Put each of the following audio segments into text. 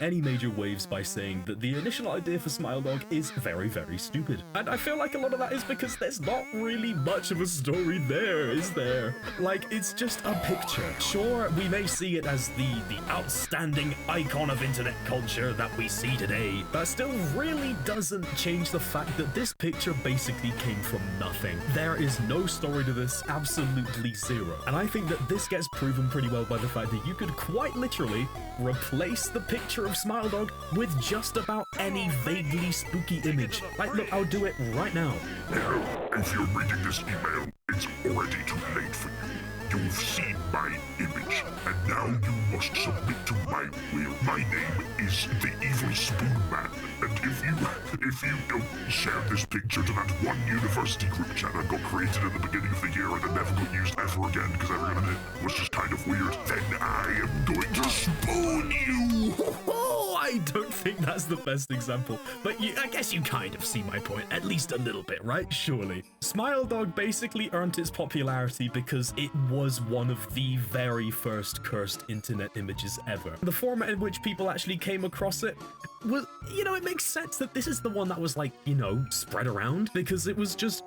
any major waves by saying that the initial idea for Smile Dog is very, very stupid. And I feel like a lot of that is because there's not really much of a story there, is there? Like, it's just a picture. Sure, we may see it as the outstanding icon of internet culture that we see today. That still really doesn't change the fact that this picture basically came from nothing. There is no story to this, absolutely zero. And I think that this gets proven pretty well by the fact that you could quite literally replace the picture of Smile Dog with just about any vaguely spooky image. Like, look, I'll do it right now. Now, if you're reading this email, it's already too late for you. You've seen my image, and now you must submit to my will. My name is the Evil Spoon Man, and if you don't share this picture to that one university group chat that got created at the beginning of the year and then never got used ever again because everyone in it was just kind of weird, then I am going to spoon you! I don't think that's the best example, but I guess you kind of see my point, at least a little bit, right? Surely. Smile Dog basically earned its popularity because it was one of the very first cursed internet images ever. The format in which people actually came across it was, it makes sense that this is the one that was like, spread around, because it was just,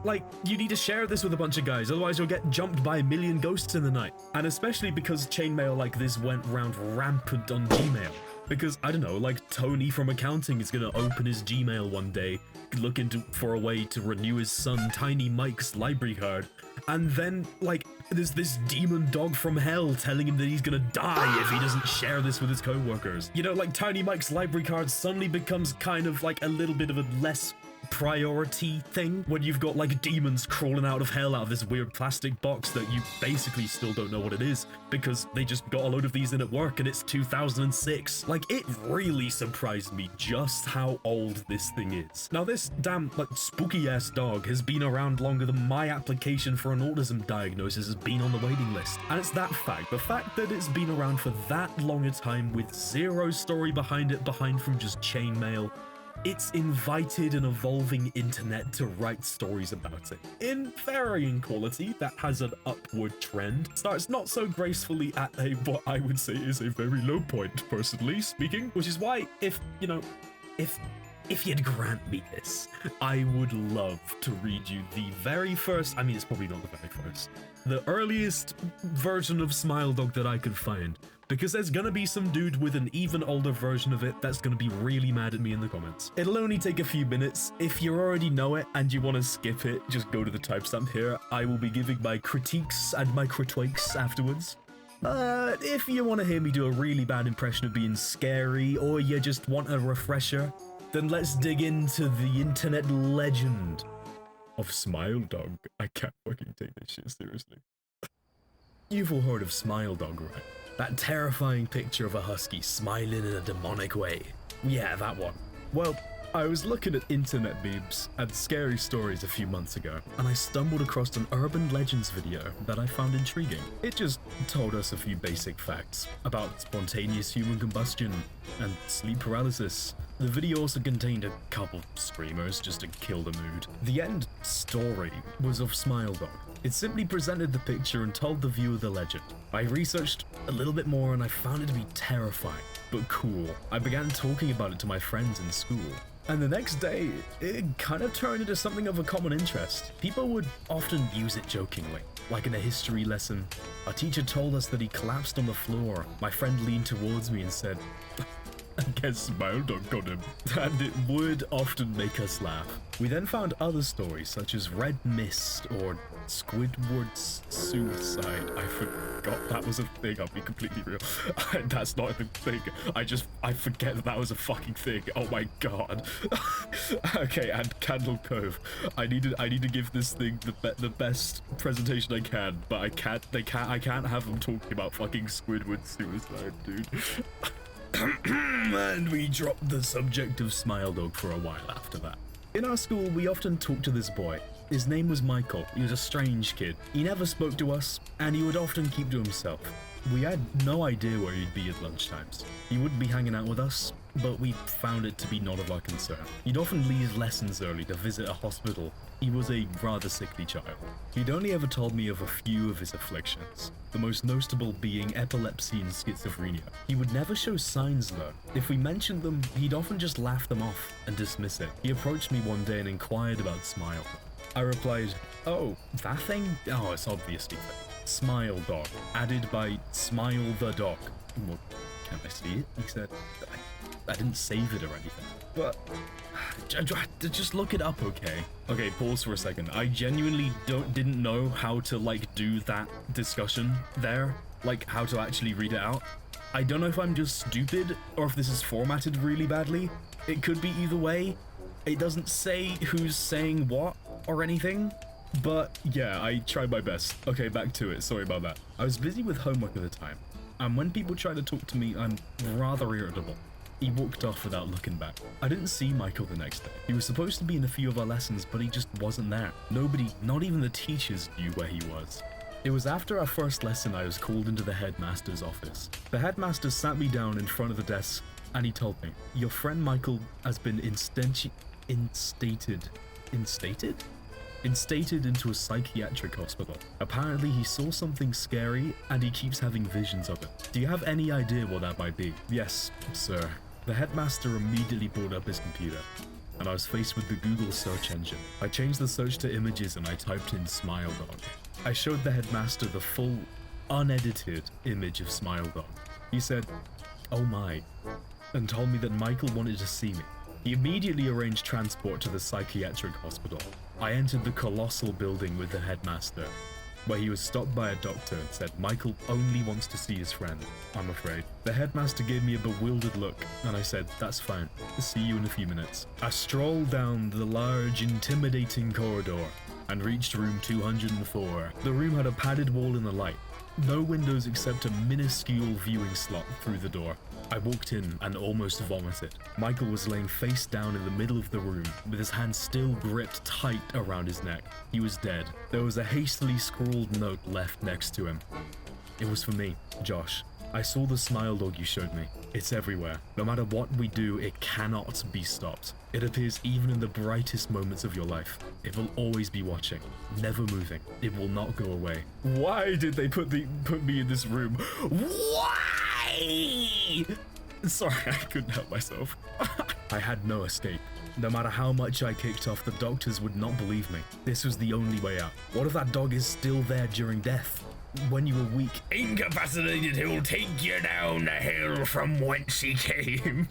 like, you need to share this with a bunch of guys, otherwise you'll get jumped by a million ghosts in the night. And especially because chainmail like this went round rampant on Gmail. Because, I don't know, like Tony from accounting is gonna open his Gmail one day, looking for a way to renew his son Tiny Mike's library card, and then, like, there's this demon dog from hell telling him that he's gonna die if he doesn't share this with his co-workers. Like Tiny Mike's library card suddenly becomes kind of like a little bit of a less priority thing when you've got like demons crawling out of hell out of this weird plastic box that you basically still don't know what it is because they just got a load of these in at work and it's 2006. Like, it really surprised me just how old this thing is. Now, this damn like spooky ass dog has been around longer than my application for an autism diagnosis has been on the waiting list. And it's that fact, the fact that it's been around for that long a time with zero story behind it, from just chainmail. It's invited an evolving internet to write stories about it. In varying quality, that has an upward trend. Starts not so gracefully at what I would say is a very low point, personally speaking, which is why if you'd grant me this, I would love to read you the very first, it's probably not the very first, the earliest version of Smile Dog that I could find. Because there's gonna be some dude with an even older version of it that's gonna be really mad at me in the comments. It'll only take a few minutes. If you already know it and you want to skip it, just go to the timestamp here. I will be giving my critiques and my critiques afterwards. But if you want to hear me do a really bad impression of being scary, or you just want a refresher, then let's dig into the internet legend of Smile Dog. I can't fucking take this shit seriously. You've all heard of Smile Dog, right? That terrifying picture of a husky smiling in a demonic way. Yeah, that one. Well, I was looking at internet memes and scary stories a few months ago, and I stumbled across an urban legends video that I found intriguing. It just told us a few basic facts about spontaneous human combustion and sleep paralysis. The video also contained a couple screamers just to kill the mood. The end story was of Smile Dog. It simply presented the picture and told the viewer the legend. I researched a little bit more and I found it to be terrifying, but cool. I began talking about it to my friends in school. And the next day, it kind of turned into something of a common interest. People would often use it jokingly, like in a history lesson. Our teacher told us that he collapsed on the floor. My friend leaned towards me and said, I guess Smile Dog got him. And it would often make us laugh. We then found other stories such as Red Mist or Squidward's suicide. I forgot that was a thing, I'll be completely real. That's not a thing. I forget that was a fucking thing. Oh my god. Okay, and Candle Cove. I need to give this thing the best presentation I can, but I can't have them talking about fucking Squidward's suicide, dude. And we dropped the subject of Smile Dog for a while after that. In our school, we often talked to this boy. His name was Michael. He was a strange kid. He never spoke to us, and he would often keep to himself. We had no idea where he'd be at lunchtimes. He wouldn't be hanging out with us, but we found it to be not of our concern. He'd often leave lessons early to visit a hospital. He was a rather sickly child. He'd only ever told me of a few of his afflictions, the most notable being epilepsy and schizophrenia. He would never show signs though. If we mentioned them, he'd often just laugh them off and dismiss it. He approached me one day and inquired about Smile. I replied, "Oh, that thing? Oh, it's obviously fake. Smile Dog, added by Smile the Dog." "Well, can I see it?" he said. I didn't save it or anything. But just look it up, okay? Okay, pause for a second. I genuinely didn't know how to like do that discussion there, like how to actually read it out. I don't know if I'm just stupid or if this is formatted really badly. It could be either way. It doesn't say who's saying what or anything. But yeah, I tried my best. Okay, back to it. Sorry about that. I was busy with homework at the time, and when people try to talk to me, I'm rather irritable. He walked off without looking back. I didn't see Michael the next day. He was supposed to be in a few of our lessons, but he just wasn't there. Nobody, not even the teachers, knew where he was. It was after our first lesson I was called into the headmaster's office. The headmaster sat me down in front of the desk and he told me, "Your friend Michael has been instated into a psychiatric hospital. Apparently he saw something scary and he keeps having visions of it. Do you have any idea what that might be?" "Yes, sir." The headmaster immediately brought up his computer, and I was faced with the Google search engine. I changed the search to images and I typed in Smile Dog. I showed the headmaster the full, unedited image of Smile Dog. He said, "Oh my," and told me that Michael wanted to see me. He immediately arranged transport to the psychiatric hospital. I entered the colossal building with the headmaster, where he was stopped by a doctor and said Michael only wants to see his friend, I'm afraid. The headmaster gave me a bewildered look, and I said, "That's fine. See you in a few minutes." I strolled down the large, intimidating corridor and reached room 204. The room had a padded wall and a light. No windows except a minuscule viewing slot through the door. I walked in and almost vomited. Michael was laying face down in the middle of the room, with his hands still gripped tight around his neck. He was dead. There was a hastily scrawled note left next to him. It was for me, Josh. I saw the Smile Dog you showed me. It's everywhere. No matter what we do, it cannot be stopped. It appears even in the brightest moments of your life. It will always be watching, never moving. It will not go away. Why did they put me in this room? Why? Sorry, I couldn't help myself. I had no escape. No matter how much I kicked off, the doctors would not believe me. This was the only way out. What if that dog is still there during death? When you were weak, incapacitated, he'll take you down the hill from whence he came.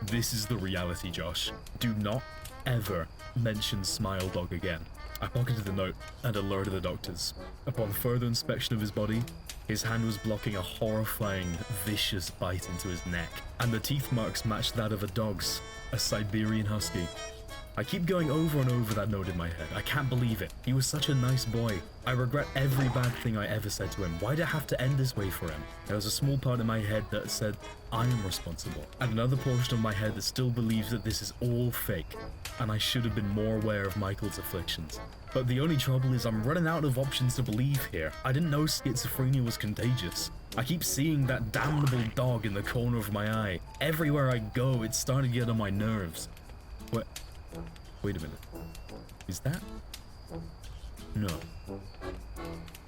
This is the reality, Josh. Do not ever mention Smile Dog again. I pocketed the note and alerted the doctors. Upon further inspection of his body, his hand was blocking a horrifying, vicious bite into his neck, and the teeth marks matched that of a dog's, a Siberian Husky. I keep going over and over that note in my head. I can't believe it. He was such a nice boy. I regret every bad thing I ever said to him. Why did it have to end this way for him? There was a small part in my head that said, I am responsible. And another portion of my head that still believes that this is all fake, and I should have been more aware of Michael's afflictions. But the only trouble is I'm running out of options to believe here. I didn't know schizophrenia was contagious. I keep seeing that damnable dog in the corner of my eye. Everywhere I go, it's starting to get on my nerves. Wait a minute. Is that? No.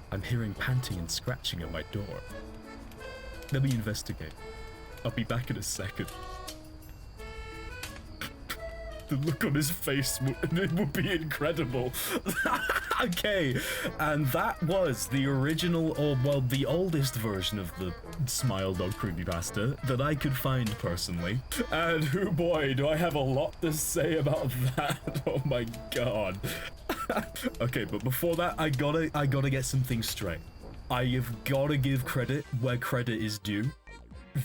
I'm hearing panting and scratching at my door. Let me investigate. I'll be back in a second. The look on his face would be incredible. Okay, and that was the original, or well, the oldest version of the Smile Dog creepypasta that I could find personally. And oh boy, do I have a lot to say about that. Oh my god. Okay, but before that, I gotta get some things straight. I have gotta give credit where credit is due.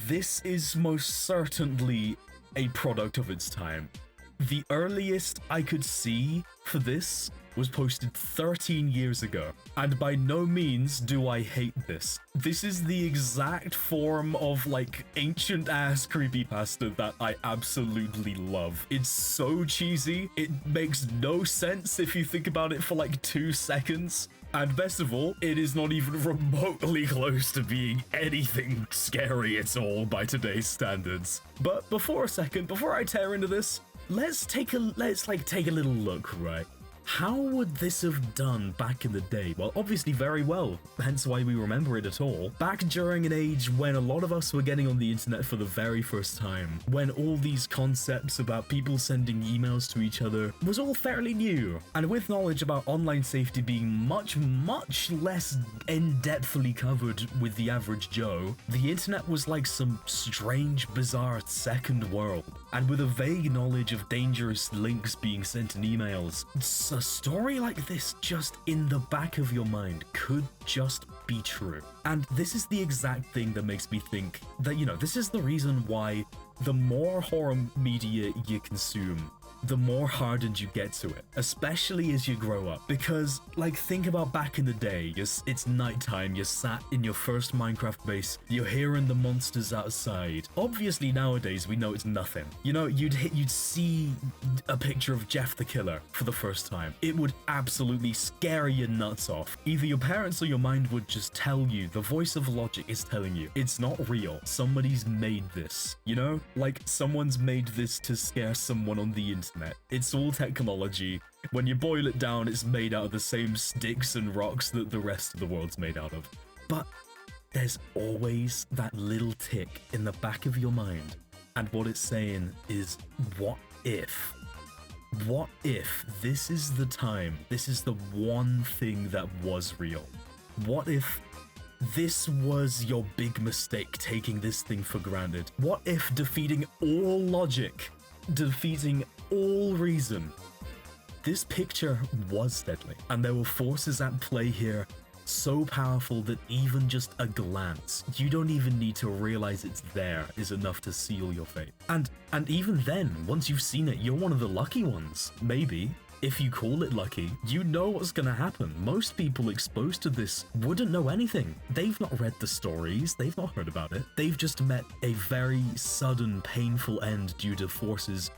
This is most certainly a product of its time. The earliest I could see for this was posted 13 years ago, and by no means do I hate this. This is the exact form of like ancient ass creepypasta that I absolutely love. It's so cheesy, it makes no sense if you think about it for like 2 seconds, And best of all, it is not even remotely close to being anything scary at all by today's standards. But before I tear into this, let's take a little look, right? How would this have done back in the day? Well, obviously very well, hence why we remember it at all. Back during an age when a lot of us were getting on the internet for the very first time, when all these concepts about people sending emails to each other was all fairly new, and with knowledge about online safety being much less in-depthly covered with the average Joe, the internet was like some strange, bizarre second world. And with a vague knowledge of dangerous links being sent in emails, a story like this just in the back of your mind could just be true. And this is the exact thing that makes me think that, this is the reason why the more horror media you consume, the more hardened you get to it, especially as you grow up. Because, think about back in the day, it's nighttime, you're sat in your first Minecraft base, you're hearing the monsters outside. Obviously nowadays we know it's nothing. You'd see a picture of Jeff the Killer for the first time. It would absolutely scare your nuts off. Either your parents or your mind would just tell you, the voice of logic is telling you, it's not real. Somebody's made this, someone's made this to scare someone on the internet. It's all technology. When you boil it down, it's made out of the same sticks and rocks that the rest of the world's made out of. But there's always that little tick in the back of your mind. And what it's saying is, what if? What if this is the time, this is the one thing that was real? What if this was your big mistake, taking this thing for granted? What if defeating all logic, defeating all reason, this picture was deadly, and there were forces at play here so powerful that even just a glance, you don't even need to realize it's there, is enough to seal your fate. And even then, once you've seen it, you're one of the lucky ones. Maybe. If you call it lucky, you know what's gonna happen. Most people exposed to this wouldn't know anything. They've not read the stories, they've not heard about it. They've just met a very sudden, painful end due to forces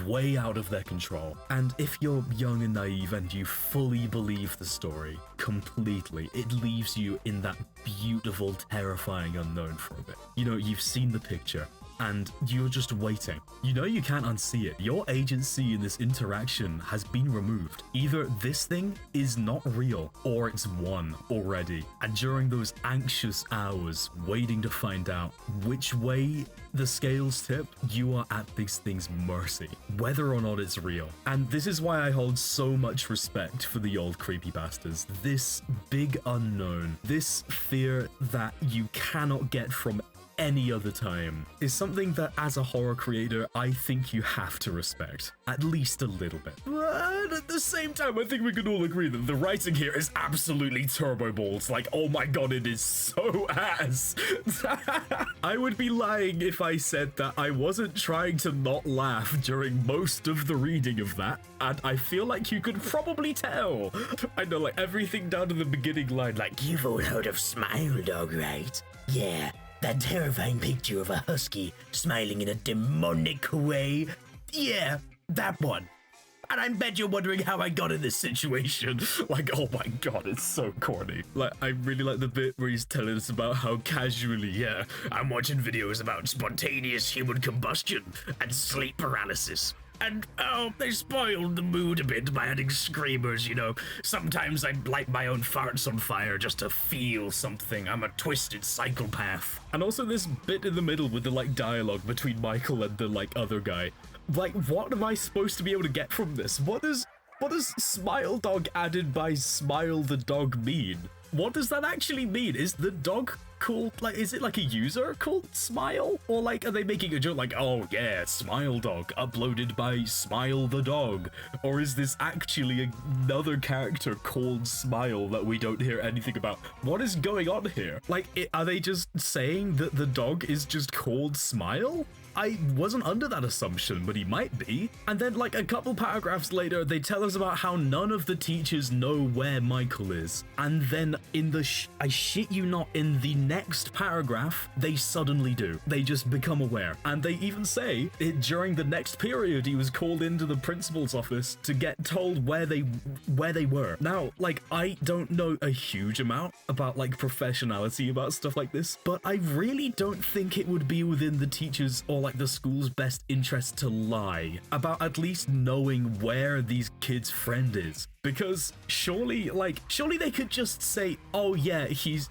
way out of their control. And if you're young and naive and you fully believe the story completely, it leaves you in that beautiful, terrifying unknown for a bit. You've seen the picture, and you're just waiting. You can't unsee it. Your agency in this interaction has been removed. Either this thing is not real, or it's won already. And during those anxious hours, waiting to find out which way the scales tip, you are at this thing's mercy, whether or not it's real. And this is why I hold so much respect for the old creepypastas. This big unknown, this fear that you cannot get from any other time, is something that as a horror creator, I think you have to respect, at least a little bit. But at the same time, I think we can all agree that the writing here is absolutely turbo balls. Oh my god, it is so ass. I would be lying if I said that I wasn't trying to not laugh during most of the reading of that, and I feel like you could probably tell. I know, everything down to the beginning line, you've all heard of Smile Dog, right? Yeah. That terrifying picture of a husky smiling in a demonic way. Yeah, that one. And I bet you're wondering how I got in this situation. Oh my god, it's so corny. I really like the bit where he's telling us about how casually, I'm watching videos about spontaneous human combustion and sleep paralysis. And, they spoiled the mood a bit by adding screamers, Sometimes I light my own farts on fire just to feel something. I'm a twisted psychopath. And also this bit in the middle with the, dialogue between Michael and the, other guy. What am I supposed to be able to get from this? What does Smile Dog added by Smile the Dog mean? What does that actually mean? Is the dog called, is it a user called Smile? Or are they making a joke oh yeah, Smile Dog, uploaded by Smile the Dog? Or is this actually another character called Smile that we don't hear anything about? What is going on here? Are they just saying that the dog is just called Smile? I wasn't under that assumption, but he might be. And then a couple paragraphs later, they tell us about how none of the teachers know where Michael is. And then in the, I shit you not, in the next paragraph, they suddenly do. They just become aware. And they even say during the next period, he was called into the principal's office to get told where they were. Now, like, I don't know a huge amount about like professionality about stuff like this, but I really don't think it would be within the teachers or like the school's best interest to lie about at least knowing where these kids' friend is. Because surely they could just say, oh yeah, he's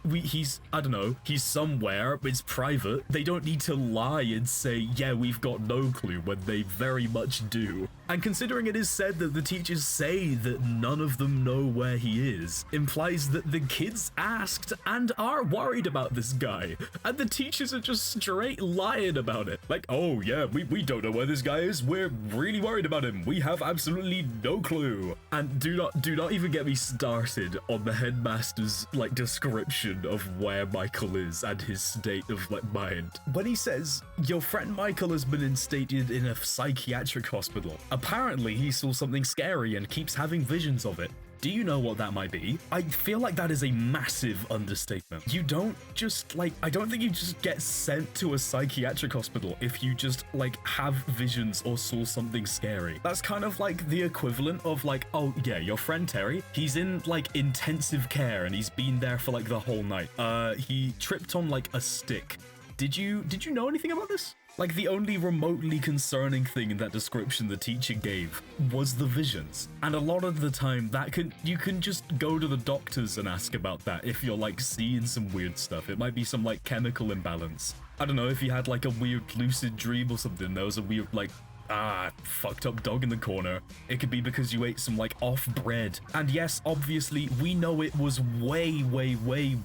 I don't know, he's somewhere, it's private. They don't need to lie and say, yeah, we've got no clue, when they very much do. And considering it is said that the teachers say that none of them know where he is, implies that the kids asked and are worried about this guy. And the teachers are just straight lying about it. Like, oh yeah, we don't know where this guy is. We're really worried about him. We have absolutely no clue. And do not even get me started on the headmaster's like description of where Michael is and his state of like mind. When he says, your friend Michael has been instated in a psychiatric hospital. Apparently he saw something scary and keeps having visions of it. Do you know what that might be? I feel like that is a massive understatement. You don't just like, I don't think you just get sent to a psychiatric hospital if you just like have visions or saw something scary. That's kind of like the equivalent of like, oh yeah, your friend Terry, he's in like intensive care and he's been there for like the whole night. He tripped on like a stick. Did you know anything about this? Like, the only remotely concerning thing in that description the teacher gave was the visions. And a lot of the time, you can just go to the doctors and ask about that if you're, like, seeing some weird stuff. It might be some, like, chemical imbalance. I don't know, if you had, like, a weird lucid dream or something, there was a weird, like, fucked up dog in the corner. It could be because you ate some like off bread. And yes, obviously we know it was way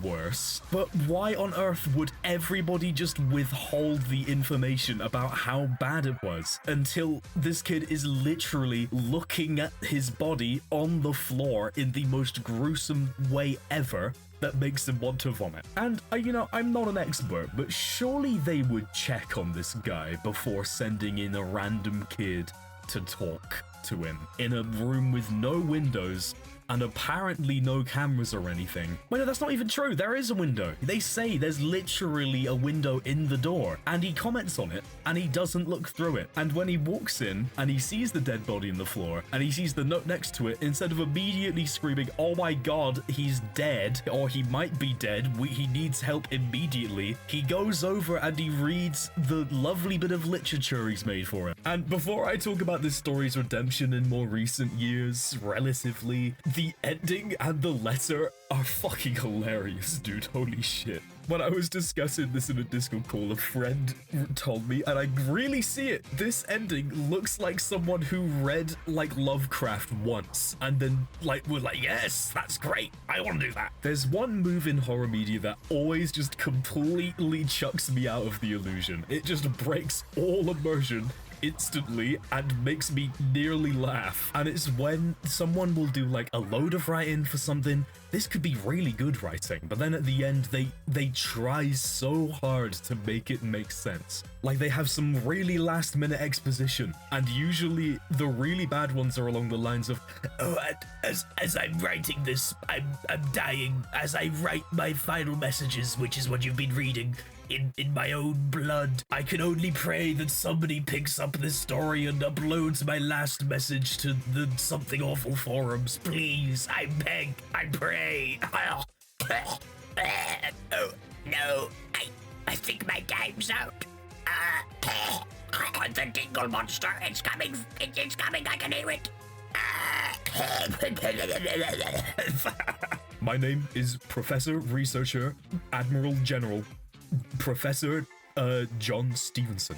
worse, but why on earth would everybody just withhold the information about how bad it was until this kid is literally looking at his body on the floor in the most gruesome way ever that makes him want to vomit? And, you know, I'm not an expert, but surely they would check on this guy before sending in a random kid to talk to him in a room with no windows and apparently no cameras or anything. Wait, no, that's not even true. There is a window. They say there's literally a window in the door, and he comments on it, and he doesn't look through it. And when he walks in, and he sees the dead body in the floor, and he sees the note next to it, instead of immediately screaming, oh my god, he's dead, or he might be dead, he needs help immediately, he goes over and he reads the lovely bit of literature he's made for him. And before I talk about this story's redemption in more recent years, relatively, the ending and the letter are fucking hilarious, dude. Holy shit. When I was discussing this in a Discord call, a friend told me, and I really see it, this ending looks like someone who read, like, Lovecraft once, and then, like, were like, yes, that's great, I want to do that. There's one move in horror media that always just completely chucks me out of the illusion. It just breaks all immersion instantly and makes me nearly laugh. And it's when someone will do like a load of writing for something. This could be really good writing, but then at the end they try so hard to make it make sense. Like they have some really last minute exposition, and usually the really bad ones are along the lines of, oh, as I'm writing this, I'm dying as I write my final messages, which is what you've been reading. In my own blood, I can only pray that somebody picks up this story and uploads my last message to the Something Awful forums. Please, I beg, I pray. Oh, no, I think my time's out. The dingle monster, it's coming, it's coming, I can hear it. My name is Professor Researcher Admiral General Professor John Stevenson,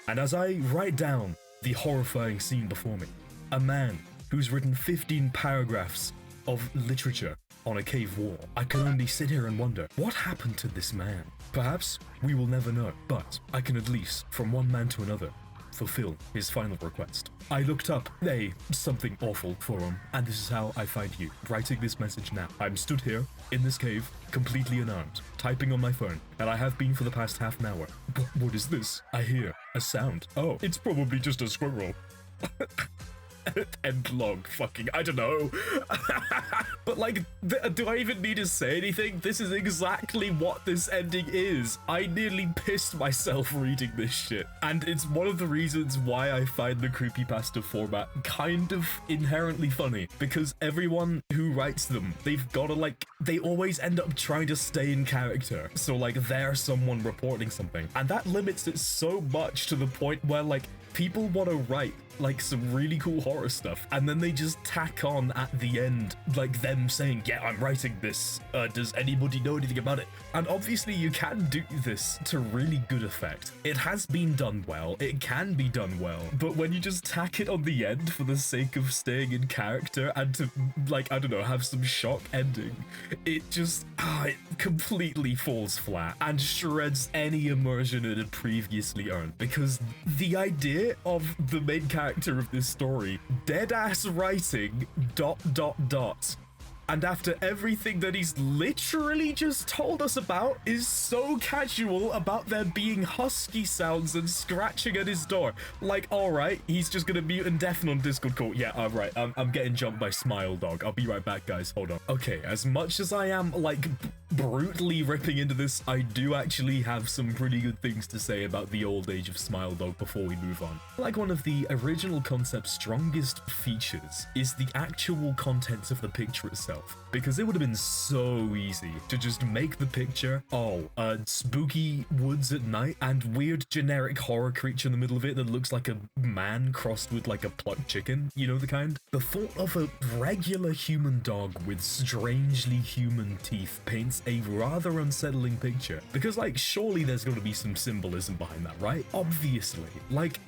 and as I write down the horrifying scene before me, a man who's written 15 paragraphs of literature on a cave wall, I can only sit here and wonder, what happened to this man? Perhaps we will never know, but I can at least, from one man to another, fulfill his final request. I looked up a Something Awful forum, and this is how I find you, writing this message now. I'm stood here, in this cave, completely unarmed, typing on my phone, and I have been for the past half an hour. What is this? I hear a sound. Oh, it's probably just a squirrel. End log, fucking, I don't know. But like, do I even need to say anything? This is exactly what this ending is. I nearly pissed myself reading this shit. And it's one of the reasons why I find the creepypasta format kind of inherently funny. Because everyone who writes them, they've gotta like, they always end up trying to stay in character. So like, they're someone reporting something. And that limits it so much to the point where like, people want to write like some really cool horror stuff, and then they just tack on at the end like them saying, yeah, I'm writing this, does anybody know anything about it? And obviously you can do this to really good effect. It has been done well, it can be done well, but when you just tack it on the end for the sake of staying in character and to like, I don't know, have some shock ending, it just it completely falls flat and shreds any immersion it had previously earned. Because the idea of the main character of this story dead ass writing ... and after everything that he's literally just told us about is so casual about there being husky sounds and scratching at his door. Like, alright, he's just gonna mute and deafen on Discord call. Yeah, alright, I'm getting jumped by Smile Dog. I'll be right back, guys, hold on. Okay, as much as I am, like, brutally ripping into this, I do actually have some pretty good things to say about the old age of Smile Dog before we move on. Like, one of the original concept's strongest features is the actual contents of the picture itself. Because it would have been so easy to just make the picture, spooky woods at night and weird generic horror creature in the middle of it that looks like a man crossed with like a plucked chicken, you know the kind? The thought of a regular human dog with strangely human teeth paints a rather unsettling picture. Because like, surely there's going to be some symbolism behind that, right? Obviously. Like,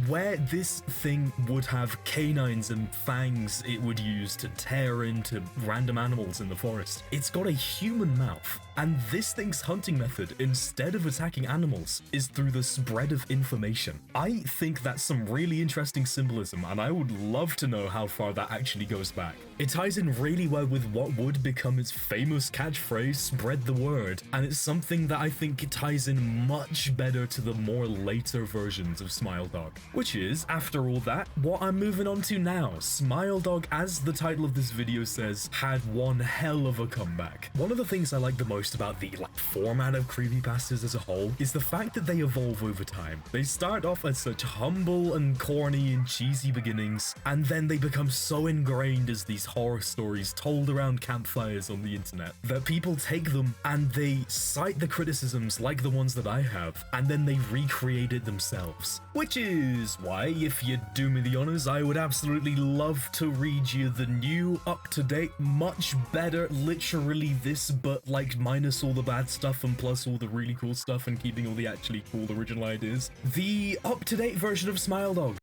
where this thing would have canines and fangs it would use to tear into random animals in the forest. It's got a human mouth, and this thing's hunting method, instead of attacking animals, is through the spread of information. I think that's some really interesting symbolism, and I would love to know how far that actually goes back. It ties in really well with what would become its famous catchphrase, spread the word, and it's something that I think it ties in much better to the more later versions of Smile Dog. Which is, after all that, what I'm moving on to now. Smile Dog, as the title of this video says, had one hell of a comeback. One of the things I like the most about the format of creepypastas as a whole is the fact that they evolve over time. They start off as such humble and corny and cheesy beginnings, and then they become so ingrained as these horror stories told around campfires on the internet that people take them and they cite the criticisms like the ones that I have, and then they recreate it themselves. Which is why, if you do me the honors, I would absolutely love to read you the new, up-to-date, much better, literally this, but like minus all the bad stuff and plus all the really cool stuff and keeping all the actually cool original ideas, the up-to-date version of Smile Dog.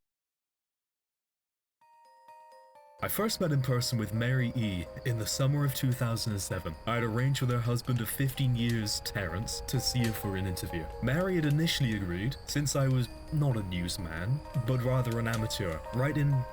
I first met in person with Mary E. in the summer of 2007. I had arranged with her husband of 15 years, Terrence, to see her for an interview. Mary had initially agreed, since I was not a newsman, but rather an amateur,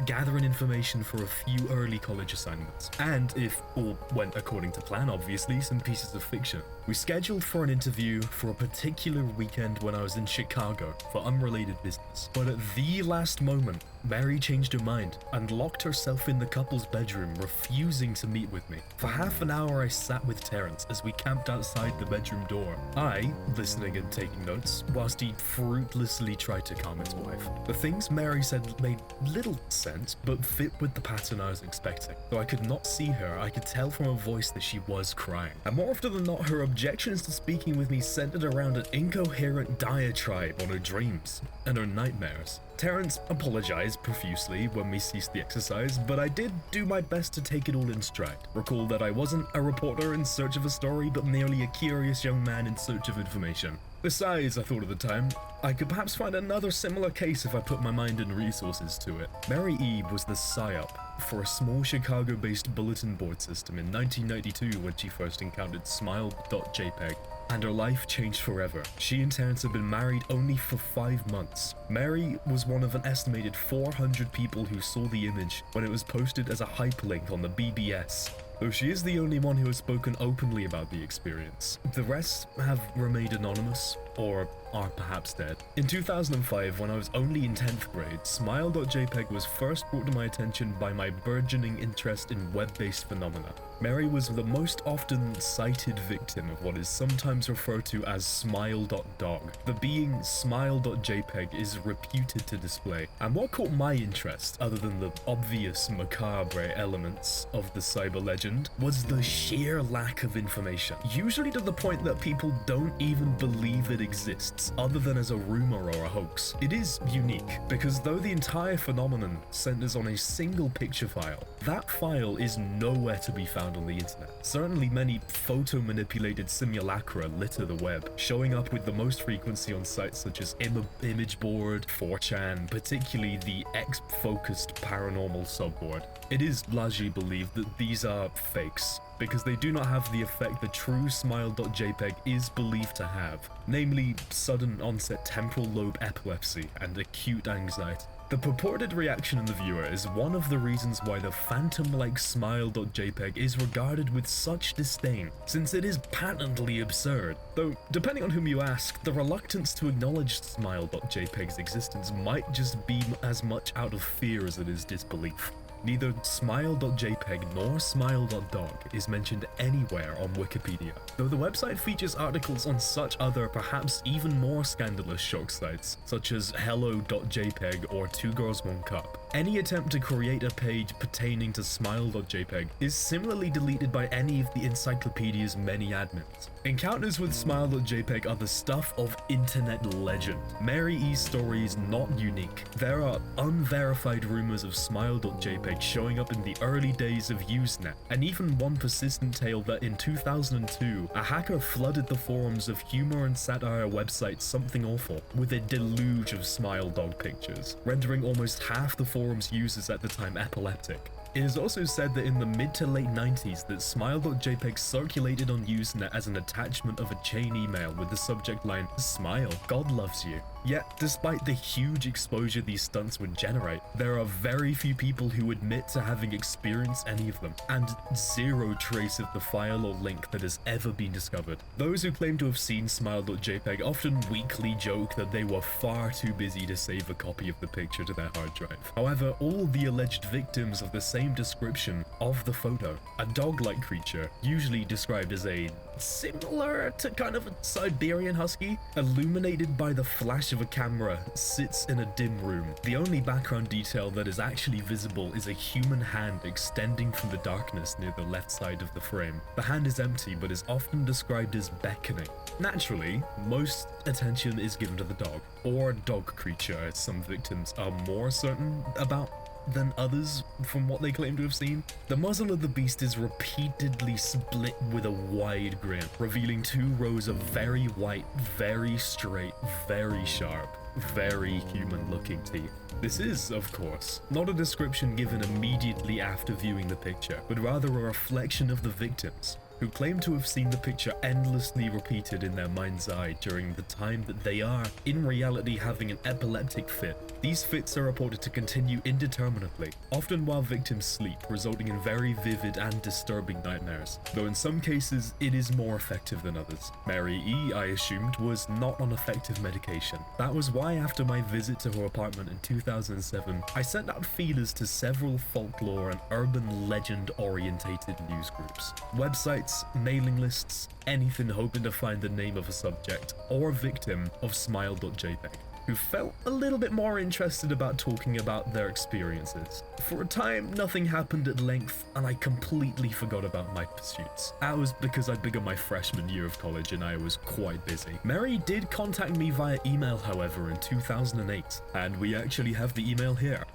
gathering information for a few early college assignments. And if all went according to plan, obviously, some pieces of fiction. We scheduled for an interview for a particular weekend when I was in Chicago for unrelated business. But at the last moment, Mary changed her mind and locked herself in the couple's bedroom, refusing to meet with me. For half an hour I sat with Terrence as we camped outside the bedroom door, I listening and taking notes, whilst he fruitlessly tried to calm his wife. The things Mary said made little sense, but fit with the pattern I was expecting. Though I could not see her, I could tell from her voice that she was crying. And more often than not, her objections to speaking with me centered around an incoherent diatribe on her dreams and her nightmares. Terrence apologized profusely when we ceased the exercise, but I did do my best to take it all in stride. Recall that I wasn't a reporter in search of a story, but merely a curious young man in search of information. Besides, I thought at the time, I could perhaps find another similar case if I put my mind and resources to it. Mary E. was the psyop for a small Chicago-based bulletin board system in 1992 when she first encountered smile.jpg. And her life changed forever. She and Terrence had been married only for 5 months. Mary was one of an estimated 400 people who saw the image when it was posted as a hyperlink on the BBS. though she is the only one who has spoken openly about the experience. The rest have remained anonymous, or are perhaps dead. In 2005, when I was only in 10th grade, smile.jpg was first brought to my attention by my burgeoning interest in web-based phenomena. Mary was the most often cited victim of what is sometimes referred to as smile.dog. The being smile.jpg is reputed to display, and what caught my interest, other than the obvious macabre elements of the cyber legend, was the sheer lack of information, usually to the point that people don't even believe it exists, other than as a rumor or a hoax. It is unique, because though the entire phenomenon centers on a single picture file, that file is nowhere to be found on the internet. Certainly many photo-manipulated simulacra litter the web, showing up with the most frequency on sites such as Image Board, 4chan, particularly the X-focused paranormal subboard. It is largely believed that these are fakes, because they do not have the effect the true smile.jpg is believed to have, namely sudden onset temporal lobe epilepsy and acute anxiety. The purported reaction in the viewer is one of the reasons why the phantom-like smile.jpg is regarded with such disdain, since it is patently absurd. Though, depending on whom you ask, the reluctance to acknowledge smile.jpg's existence might just be as much out of fear as it is disbelief. Neither smile.jpg nor smile.dog is mentioned anywhere on Wikipedia, though the website features articles on such other, perhaps even more scandalous shock sites, such as hello.jpg or 2 Girls 1 Cup. Any attempt to create a page pertaining to smile.jpg is similarly deleted by any of the encyclopedia's many admins. Encounters with smile.jpg are the stuff of internet legend. Mary E's story is not unique. There are unverified rumors of smile.jpg showing up in the early days of Usenet, and even one persistent tale that in 2002, a hacker flooded the forums of humor and satire website Something Awful with a deluge of smile dog pictures, rendering almost half the forum's users at the time epileptic. It is also said that in the mid to late 90s that smile.jpg circulated on Usenet as an attachment of a chain email with the subject line, "Smile, God loves you." Yet, despite the huge exposure these stunts would generate, there are very few people who admit to having experienced any of them, and zero trace of the file or link that has ever been discovered. Those who claim to have seen smile.jpg often weakly joke that they were far too busy to save a copy of the picture to their hard drive. However, all the alleged victims of the same description of the photo, a dog-like creature, usually described as a similar to kind of a Siberian husky, illuminated by the flash of a camera, sits in a dim room. The only background detail that is actually visible is a human hand extending from the darkness near the left side of the frame. The hand is empty but is often described as beckoning. Naturally, most attention is given to the dog, or dog creature, as some victims are more certain about than others from what they claim to have seen. The muzzle of the beast is repeatedly split with a wide grin, revealing 2 rows of very white, very straight, very sharp, very human-looking teeth. This is, of course, not a description given immediately after viewing the picture, but rather a reflection of the victims, who claim to have seen the picture endlessly repeated in their mind's eye during the time that they are, in reality, having an epileptic fit. These fits are reported to continue indeterminately, often while victims sleep, resulting in very vivid and disturbing nightmares, though in some cases it is more effective than others. Mary E, I assumed, was not on effective medication. That was why after my visit to her apartment in 2007, I sent out feelers to several folklore and urban legend-orientated news groups, websites, mailing lists, anything hoping to find the name of a subject or victim of smile.jpg, who felt a little bit more interested about talking about their experiences. For a time, nothing happened at length, and I completely forgot about my pursuits. That was because I'd begun my freshman year of college and I was quite busy. Mary did contact me via email, however, in 2008, and we actually have the email here.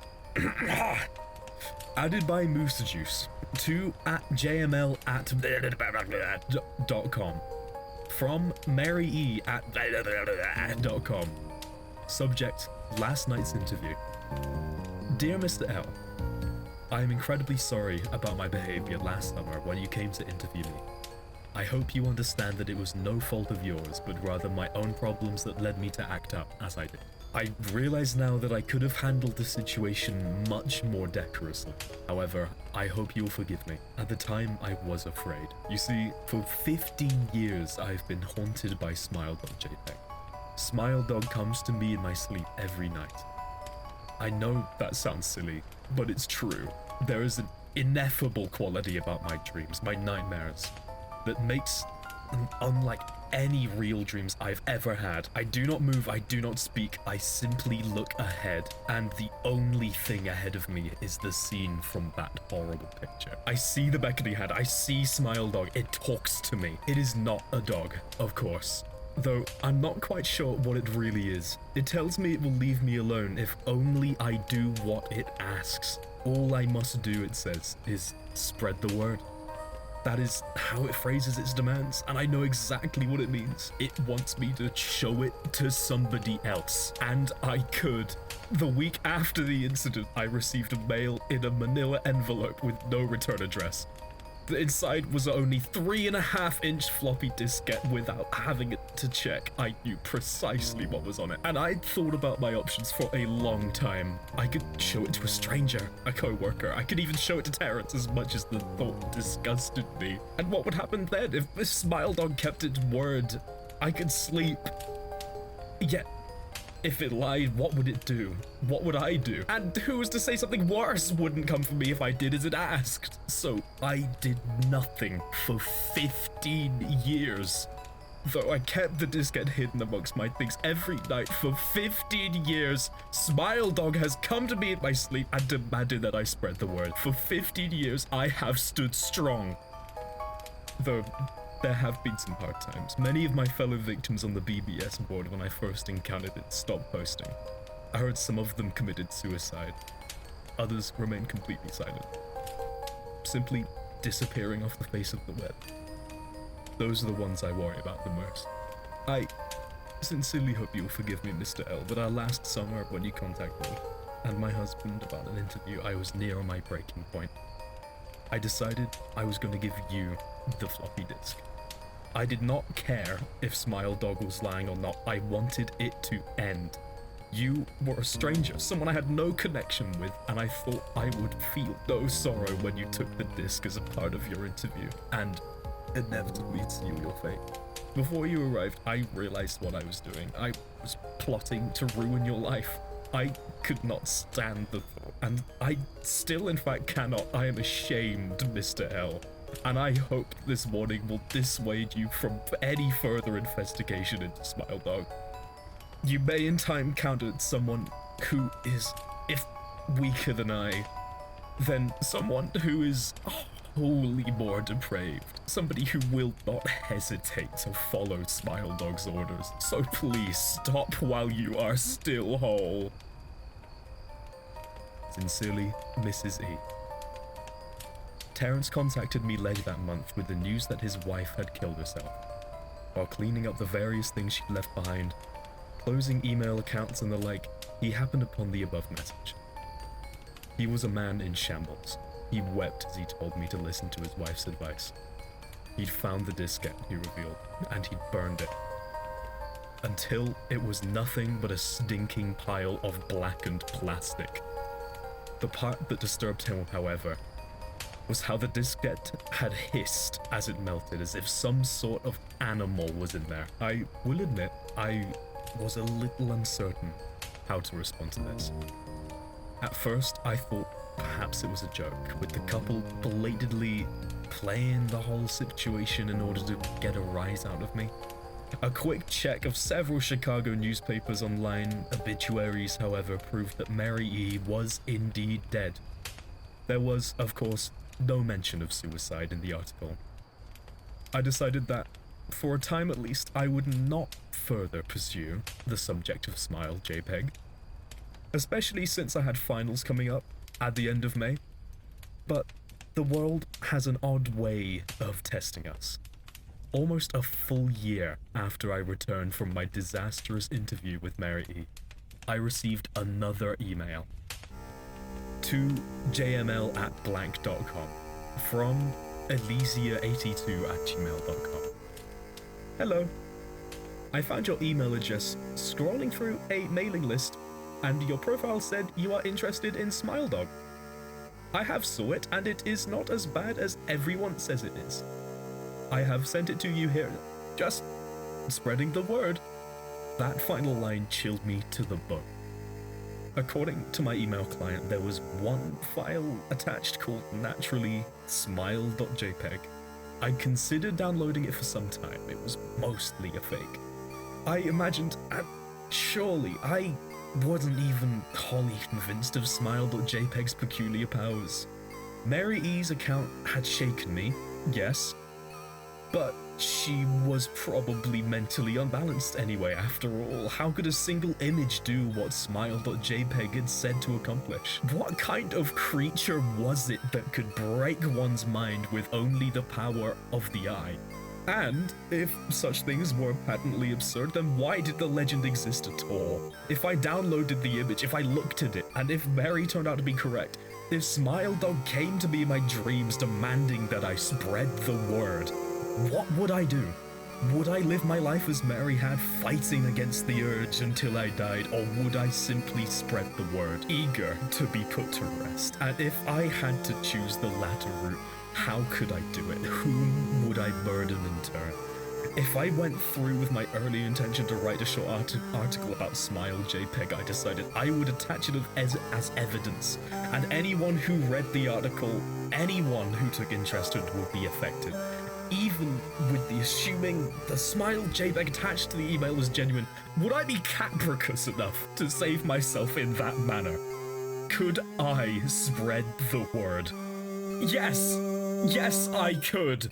Added by Moose Juice to @jml@.com from Mary E @.com. Subject: last night's interview. Dear Mr. L, I am incredibly sorry about my behavior last summer when you came to interview me. I hope you understand that it was no fault of yours, but rather my own problems that led me to act up as I did. I realize now that I could have handled the situation much more decorously. However, I hope you'll forgive me. At the time, I was afraid. You see, for 15 years, I've been haunted by smile.jpg. Smile Dog comes to me in my sleep every night. I know that sounds silly, but it's true. There is an ineffable quality about my dreams, my nightmares, that makes them unlike any real dreams I've ever had. I do not move, I do not speak, I simply look ahead, and the only thing ahead of me is the scene from that horrible picture. I see the beckoning hand, I see Smile Dog, it talks to me. It is not a dog, of course. Though I'm not quite sure what it really is. It tells me it will leave me alone if only I do what it asks. All I must do, it says, is spread the word. That is how it phrases its demands, and I know exactly what it means. It wants me to show it to somebody else, and I could. The week after the incident, I received a mail in a manila envelope with no return address. The inside was only 3.5-inch floppy diskette without having it to check. I knew precisely what was on it, and I'd thought about my options for a long time. I could show it to a stranger, a co-worker. I could even show it to Terrence, as much as the thought disgusted me. And what would happen then if this Smile Dog kept its word? I could sleep. Yet, if it lied, what would it do? What would I do? And who was to say something worse wouldn't come for me if I did as it asked? So I did nothing for 15 years. Though I kept the diskette hidden amongst my things every night for 15 years, Smile Dog has come to me in my sleep and demanded that I spread the word. For 15 years, I have stood strong. Though there have been some hard times. Many of my fellow victims on the BBS board when I first encountered it stopped posting. I heard some of them committed suicide. Others remained completely silent, simply disappearing off the face of the web. Those are the ones I worry about the most. I sincerely hope you'll forgive me, Mr. L, but our last summer when you contacted me and my husband about an interview, I was near my breaking point. I decided I was going to give you the floppy disk. I did not care if Smile Dog was lying or not. I wanted it to end. You were a stranger, someone I had no connection with, and I thought I would feel no sorrow when you took the disc as a part of your interview, and inevitably seal your fate. Before you arrived, I realized what I was doing. I was plotting to ruin your life. I could not stand the thought, and I still in fact cannot. I am ashamed, Mr. L. And I hope this warning will dissuade you from any further investigation into Smile Dog. You may in time encounter someone who is, if weaker than I, then someone who is wholly more depraved. Somebody who will not hesitate to follow Smile Dog's orders. So please stop while you are still whole. Sincerely, Mrs. E. Terrence contacted me later that month with the news that his wife had killed herself. While cleaning up the various things she'd left behind, closing email accounts and the like, he happened upon the above message. He was a man in shambles. He wept as he told me to listen to his wife's advice. He'd found the diskette, he revealed, and he'd burned it. Until it was nothing but a stinking pile of blackened plastic. The part that disturbed him, however, was how the diskette had hissed as it melted, as if some sort of animal was in there. I will admit, I was a little uncertain how to respond to this. At first, I thought perhaps it was a joke, with the couple belatedly playing the whole situation in order to get a rise out of me. A quick check of several Chicago newspapers online obituaries, however, proved that Mary E. was indeed dead. There was, of course, no mention of suicide in the article. I decided that, for a time at least, I would not further pursue the subject of smile.jpg, especially since I had finals coming up at the end of May. But the world has an odd way of testing us. Almost a full year after I returned from my disastrous interview with Mary E., I received another email. To jml@blank.com from Elysia82@gmail.com. Hello. I found your email address scrolling through a mailing list, and your profile said you are interested in Smile Dog. I have saw it, and it is not as bad as everyone says it is. I have sent it to you here, just spreading the word. That final line chilled me to the bone. According to my email client, there was one file attached called naturally smile.jpg. I considered downloading it for some time. It was mostly a fake. I imagined, surely I wasn't even wholly convinced of smile.jpg's peculiar powers. Mary E's account had shaken me, yes, but she was probably mentally unbalanced anyway. After all, how could a single image do what smile.jpg had said to accomplish? What kind of creature was it that could break one's mind with only the power of the eye? And if such things were patently absurd, then why did the legend exist at all? If I downloaded the image, if I looked at it, and if Mary turned out to be correct, if Smile Dog came to me in my dreams demanding that I spread the word, what would I do? Would I live my life as Mary had, fighting against the urge until I died, or would I simply spread the word, eager to be put to rest? And if I had to choose the latter route, how could I do it? Whom would I burden in turn? If I went through with my early intention to write a short article about Smile JPEG, I decided I would attach it as evidence, and anyone who read the article, anyone who took interest in it would be affected. Even with the assuming the Smile JPEG attached to the email was genuine, would I be capricious enough to save myself in that manner? Could I spread the word? Yes! Yes, I could!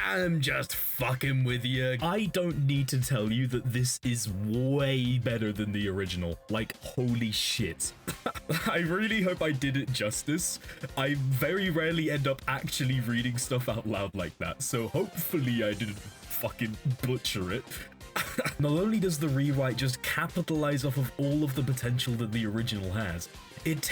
I'm just fucking with you. I don't need to tell you that this is way better than the original. Like, holy shit. I really hope I did it justice. I very rarely end up actually reading stuff out loud like that, so hopefully I didn't fucking butcher it. Not only does the rewrite just capitalize off of all of the potential that the original has, it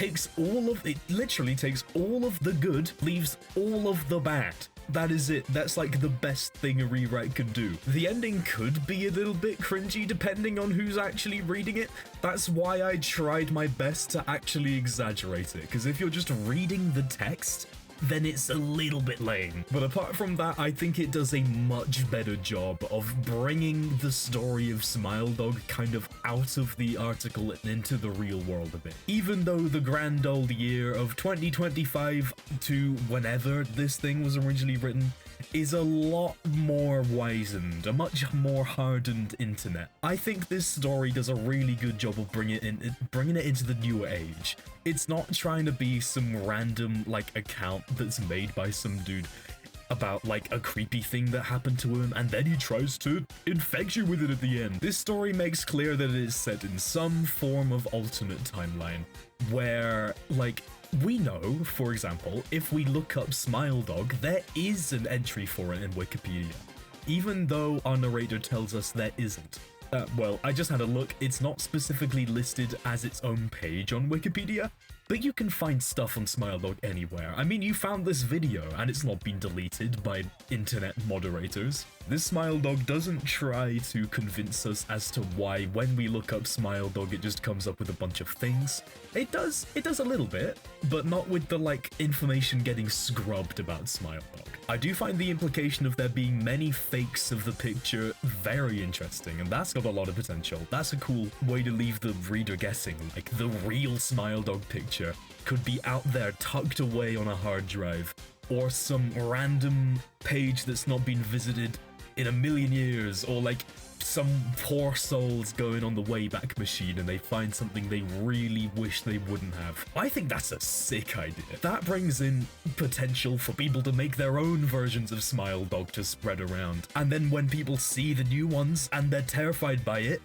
literally takes all of the good, leaves all of the bad. That is it. That's like the best thing a rewrite could do. The ending could be a little bit cringy depending on who's actually reading it. That's why I tried my best to actually exaggerate it, because if you're just reading the text, then it's a little bit lame. But apart from that, I think it does a much better job of bringing the story of Smile Dog kind of out of the article and into the real world a bit. Even though the grand old year of 2025 to whenever this thing was originally written is a lot more wizened, a much more hardened internet. I think this story does a really good job of bringing it into the newer age. It's not trying to be some random like account that's made by some dude about like a creepy thing that happened to him and then he tries to infect you with it at the end. This story makes clear that it is set in some form of alternate timeline where like we know, for example, if we look up Smile Dog, there is an entry for it in Wikipedia, even though our narrator tells us there isn't. Well, I just had a look. It's not specifically listed as its own page on Wikipedia, but you can find stuff on Smile Dog anywhere. I mean, you found this video and it's not been deleted by internet moderators. This Smile Dog doesn't try to convince us as to why when we look up Smile Dog it just comes up with a bunch of things. It does a little bit, but not with the like information getting scrubbed about Smile Dog. I do find the implication of there being many fakes of the picture very interesting, and that's got a lot of potential. That's a cool way to leave the reader guessing, like the real Smile Dog picture could be out there tucked away on a hard drive, or some random page that's not been visited in a million years, or like some poor souls going on the Wayback Machine and they find something they really wish they wouldn't have. I think that's a sick idea. That brings in potential for people to make their own versions of Smile Dog to spread around. And then when people see the new ones and they're terrified by it,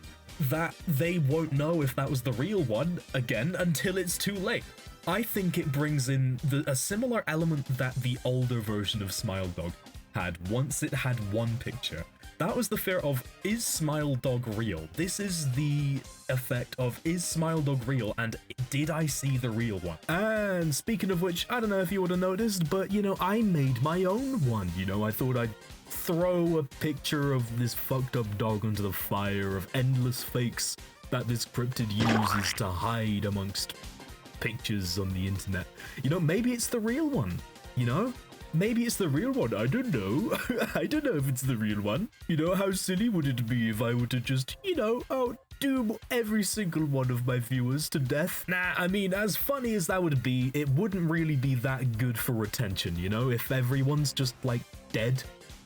that they won't know if that was the real one again until it's too late. I think it brings in a similar element that the older version of Smile Dog had once it had one picture. That was the fear of, is Smile Dog real? This is the effect of, is Smile Dog real, and did I see the real one? And speaking of which, I don't know if you would have noticed, but you know, I made my own one. You know, I thought I'd throw a picture of this fucked up dog onto the fire of endless fakes that this cryptid uses to hide amongst pictures on the internet. You know, maybe it's the real one, you know? Maybe it's the real one, I don't know. I don't know if it's the real one. You know, how silly would it be if I were to just, you know, doom every single one of my viewers to death? Nah, I mean, as funny as that would be, it wouldn't really be that good for retention, you know, if everyone's just, like, dead.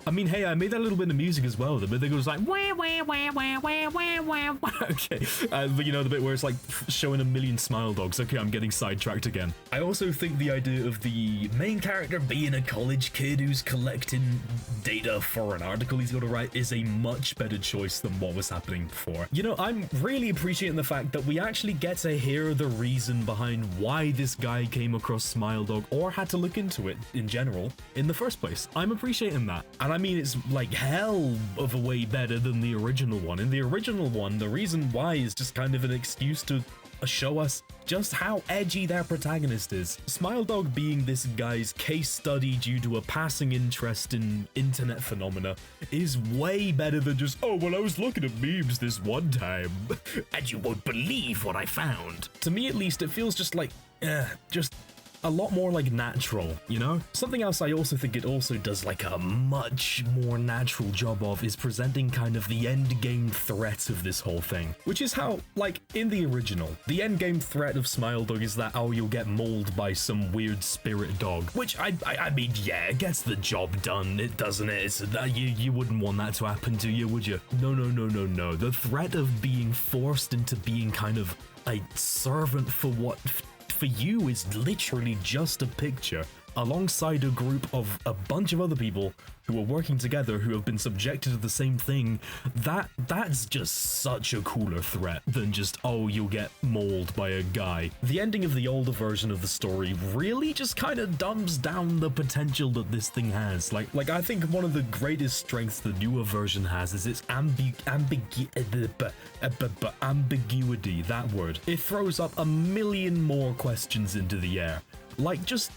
I mean, hey, I made that little bit of music as well. The bit that goes like, wah, wah, wah, wah, wah, wah, wah, wah. Okay, but you know, the bit where it's like showing a million Smile Dogs. Okay, I'm getting sidetracked again. I also think the idea of the main character being a college kid who's collecting data for an article he's got to write is a much better choice than what was happening before. You know, I'm really appreciating the fact that we actually get to hear the reason behind why this guy came across Smile Dog or had to look into it in general in the first place. I'm appreciating that. And I mean, it's like hell of a way better than the original one. In the original one, the reason why is just kind of an excuse to show us just how edgy their protagonist is. Smile Dog being this guy's case study due to a passing interest in internet phenomena is way better than just, oh, well, I was looking at memes this one time, and you won't believe what I found. To me, at least, it feels just like, just a lot more like natural, you know? Something else I also think it also does like a much more natural job of is presenting kind of the end game threat of this whole thing, which is how, like, in the original, the end game threat of Smile Dog is that, oh, you'll get mauled by some weird spirit dog, which I mean, yeah, it gets the job done, it doesn't it? It's, you wouldn't want that to happen to you, would you? No. The threat of being forced into being kind of a servant for what for you is literally just a picture alongside a group of a bunch of other people who are working together who have been subjected to the same thing. That's just such a cooler threat than just, oh, you'll get mauled by a guy. The ending of the older version of the story really just kind of dumbs down the potential that this thing has. Like I think one of the greatest strengths the newer version has is its ambiguity, that word. It throws up a million more questions into the air. Like, just,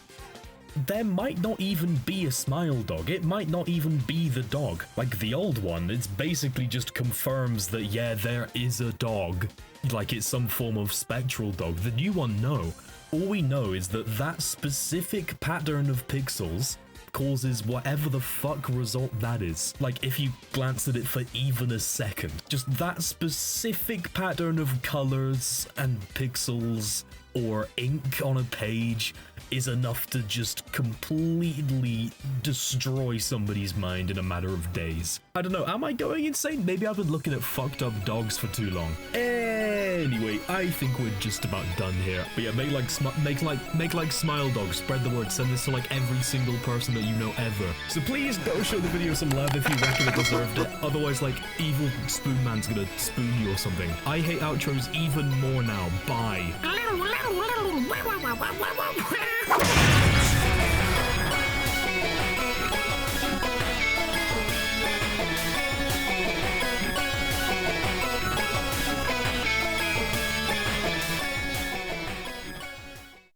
there might not even be a Smile Dog. It might not even be the dog. Like the old one, it's basically just confirms that, yeah, there is a dog. Like it's some form of spectral dog. The new one, no. All we know is that that specific pattern of pixels causes whatever the fuck result that is. Like if you glance at it for even a second, just that specific pattern of colors and pixels or ink on a page is enough to just completely destroy somebody's mind in a matter of days. I don't know, am I going insane? Maybe I've been looking at fucked up dogs for too long. Anyway, I think we're just about done here. But yeah, make like Smile Dog, spread the word, send this to like every single person that you know ever. So please go show the video some love if you reckon it deserved it. Otherwise, like, evil Spoon Man's gonna spoon you or something. I hate outros even more now. Bye.